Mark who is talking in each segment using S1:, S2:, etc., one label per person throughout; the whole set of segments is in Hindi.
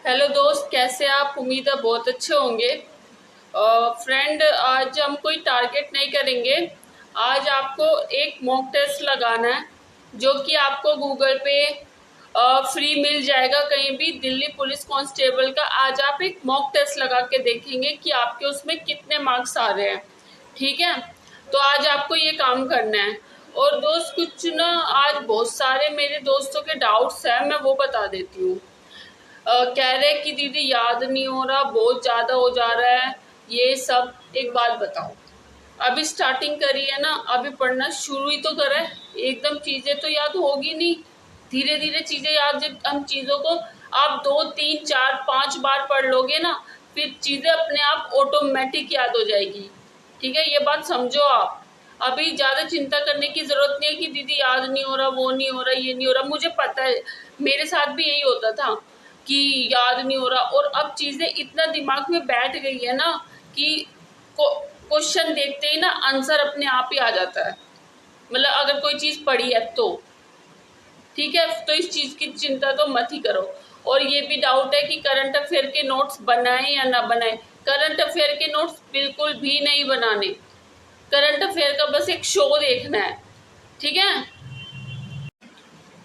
S1: हेलो दोस्त, कैसे आप? उम्मीद है बहुत अच्छे होंगे। फ्रेंड, आज हम कोई टारगेट नहीं करेंगे। आज आपको एक मॉक टेस्ट लगाना है जो कि आपको गूगल पे फ्री मिल जाएगा। कहीं भी दिल्ली पुलिस कांस्टेबल का आज आप एक मॉक टेस्ट लगा के देखेंगे कि आपके उसमें कितने मार्क्स आ रहे हैं। ठीक है, तो आज आपको ये काम करना है। और दोस्त, कुछ ना आज बहुत सारे मेरे दोस्तों के डाउट्स हैं, मैं वो बता देती हूँ। कह रहे कि दीदी याद नहीं हो रहा, बहुत ज़्यादा हो जा रहा है ये सब। एक बात बताओ, अभी स्टार्टिंग करी है ना, अभी पढ़ना शुरू ही तो करा है, एकदम चीज़ें तो याद होगी नहीं। धीरे धीरे चीज़ें याद, जब हम चीज़ों को आप 2 3 4 5 बार पढ़ लोगे ना, फिर चीज़ें अपने आप ऑटोमेटिक याद हो जाएगी। ठीक है, ये बात समझो आप। अभी ज़्यादा चिंता करने की ज़रूरत नहीं है कि दीदी याद नहीं हो रहा, वो नहीं हो रहा, ये नहीं हो रहा। मुझे पता है, मेरे साथ भी यही होता था कि याद नहीं हो रहा। और अब चीज़ें इतना दिमाग में बैठ गई है ना कि क्वेश्चन देखते ही ना आंसर अपने आप ही आ जाता है। मतलब अगर कोई चीज़ पढ़ी है तो ठीक है, तो इस चीज़ की चिंता तो मत ही करो। और ये भी डाउट है कि करंट अफेयर के नोट्स बनाएं या ना बनाएं। करंट अफेयर के नोट्स बिल्कुल भी नहीं बनाने। करंट अफेयर का बस एक शो देखना है। ठीक है,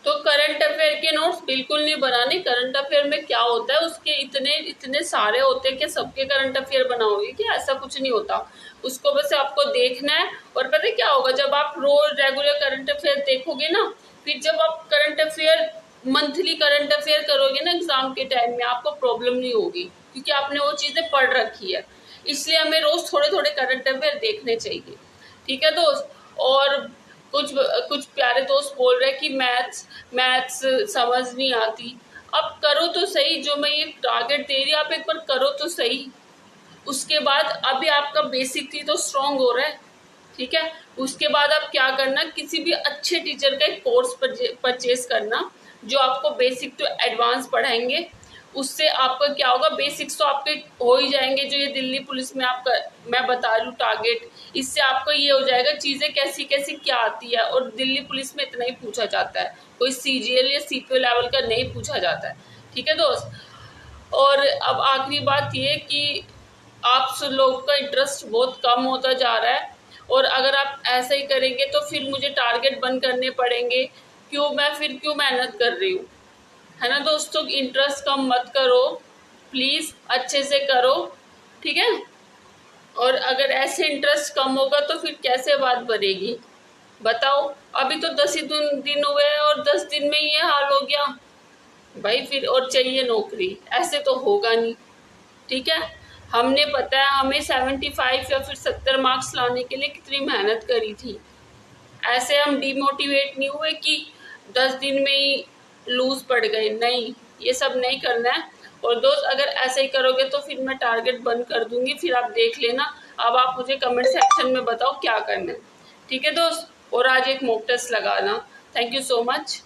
S1: तो करंट अफेयर के नोट्स बिल्कुल नहीं बनाने। करंट अफेयर में क्या होता है, उसके इतने इतने सारे होते हैं कि सबके करंट अफेयर बनाओगे कि ऐसा कुछ नहीं होता। उसको बस आपको देखना है। और पता है क्या होगा, जब आप रोज रेगुलर करंट अफेयर देखोगे ना, फिर जब आप current affair monthly current affair करोगे ना एग्जाम के टाइम में, आपको प्रॉब्लम नहीं होगी क्योंकि आपने वो चीज़ें पढ़ रखी है। इसलिए हमें रोज थोड़े थोड़े करंट अफेयर देखने चाहिए। ठीक है दोस्त। और कुछ कुछ प्यारे दोस्त बोल रहे हैं कि मैथ्स मैथ्स समझ नहीं आती। अब करो तो सही, जो मैं ये टारगेट दे रही आप एक बार करो तो सही। उसके बाद अभी आपका बेसिकली तो स्ट्रांग हो रहा है। ठीक है, उसके बाद आप क्या करना, किसी भी अच्छे टीचर का एक कोर्स परचेज करना जो आपको बेसिक टू एडवांस पढ़ाएंगे। उससे आपका क्या होगा, बेसिक्स तो आपके हो ही जाएंगे। जो ये दिल्ली पुलिस में आपका मैं बता रही हूँ टारगेट, इससे आपको ये हो जाएगा चीज़ें कैसी कैसी क्या आती है। और दिल्ली पुलिस में इतना ही पूछा जाता है, कोई सीजीएल या सीपीओ लेवल का नहीं पूछा जाता है। ठीक है दोस्त। और अब आखिरी बात ये कि आप सब लोगों का इंटरेस्ट बहुत कम होता जा रहा है। और अगर आप ऐसा ही करेंगे तो फिर मुझे टारगेट बंद करने पड़ेंगे। क्यों मेहनत कर रही हूँ, है ना दोस्तों। इंटरेस्ट कम मत करो प्लीज़, अच्छे से करो। ठीक है, और अगर ऐसे इंटरेस्ट कम होगा तो फिर कैसे बात बनेगी बताओ। अभी तो 10 ही दिन हुए हैं और 10 दिन में ये हाल हो गया भाई। फिर और चाहिए नौकरी, ऐसे तो होगा नहीं। ठीक है, हमने पता है हमें 75 या फिर 70 मार्क्स लाने के लिए कितनी मेहनत करी थी। ऐसे हम डिमोटिवेट नहीं हुए कि 10 दिन में ही लूज पड़ गए, नहीं, ये सब नहीं करना है। और दोस्त, अगर ऐसे ही करोगे तो फिर मैं टारगेट बंद कर दूंगी, फिर आप देख लेना। अब आप मुझे कमेंट सेक्शन में बताओ क्या करना है। ठीक है दोस्त, और आज एक मॉक टेस्ट लगाना। Thank you so much.